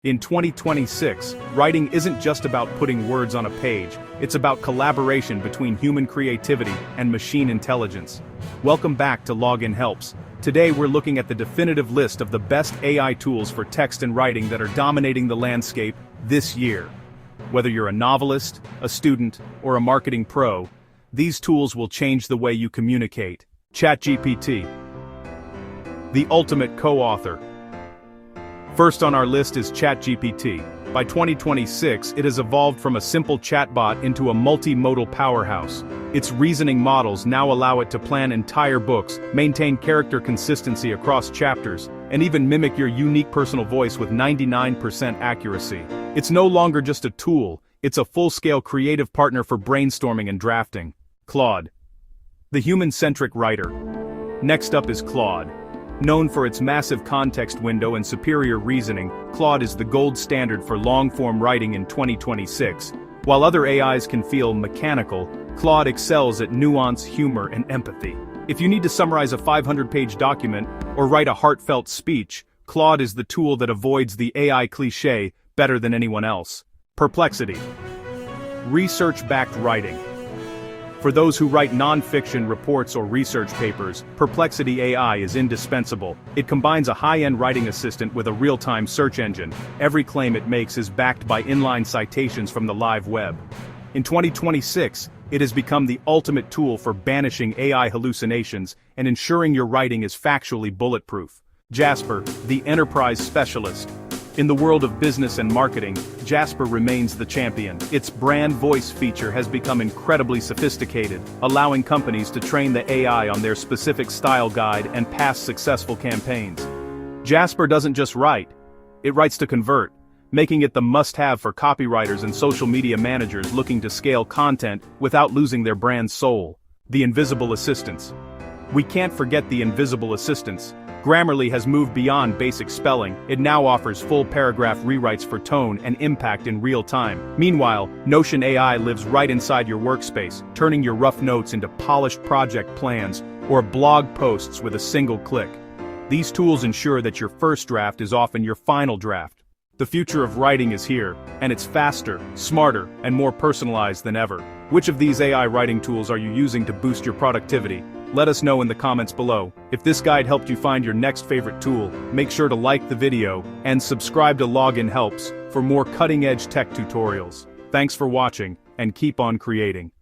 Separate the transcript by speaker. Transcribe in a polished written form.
Speaker 1: In 2026, writing isn't just about putting words on a page, it's about collaboration between human creativity and machine intelligence. Welcome back to Login Helps. Today we're looking at the definitive list of the best AI tools for text and writing that are dominating the landscape this year. Whether you're a novelist, a student, or a marketing pro, these tools will change the way you communicate. ChatGPT, the ultimate co-author. First on our list is ChatGPT. By 2026, it has evolved from a simple chatbot into a multimodal powerhouse. Its reasoning models now allow it to plan entire books, maintain character consistency across chapters, and even mimic your unique personal voice with 99% accuracy. It's no longer just a tool, it's a full-scale creative partner for brainstorming and drafting. Claude, the human-centric writer. Next up is Claude. Known for its massive context window and superior reasoning, Claude is the gold standard for long-form writing in 2026. While other AIs can feel mechanical, Claude excels at nuance, humor, and empathy. If you need to summarize a 500-page document or write a heartfelt speech, Claude is the tool that avoids the AI cliché better than anyone else. Perplexity, research-backed writing. For those who write non-fiction reports or research papers, Perplexity AI is indispensable. It combines a high-end writing assistant with a real-time search engine. Every claim it makes is backed by inline citations from the live web. In 2026, it has become the ultimate tool for banishing AI hallucinations and ensuring your writing is factually bulletproof. Jasper, the enterprise specialist. In the world of business and marketing, Jasper remains the champion. Its brand voice feature has become incredibly sophisticated, allowing companies to train the AI on their specific style guide and past successful campaigns. Jasper doesn't just write, it writes to convert, making it the must-have for copywriters and social media managers looking to scale content without losing their brand's soul. The invisible assistants. We can't forget the invisible assistants. Grammarly has moved beyond basic spelling. It now offers full paragraph rewrites for tone and impact in real time. Meanwhile, Notion AI lives right inside your workspace, turning your rough notes into polished project plans or blog posts with a single click. These tools ensure that your first draft is often your final draft. The future of writing is here, and it's faster, smarter, and more personalized than ever. Which of these AI writing tools are you using to boost your productivity? Let us know in the comments below. If this guide helped you find your next favorite tool, make sure to like the video and subscribe to Login Helps for more cutting-edge tech tutorials. Thanks for watching, and keep on creating.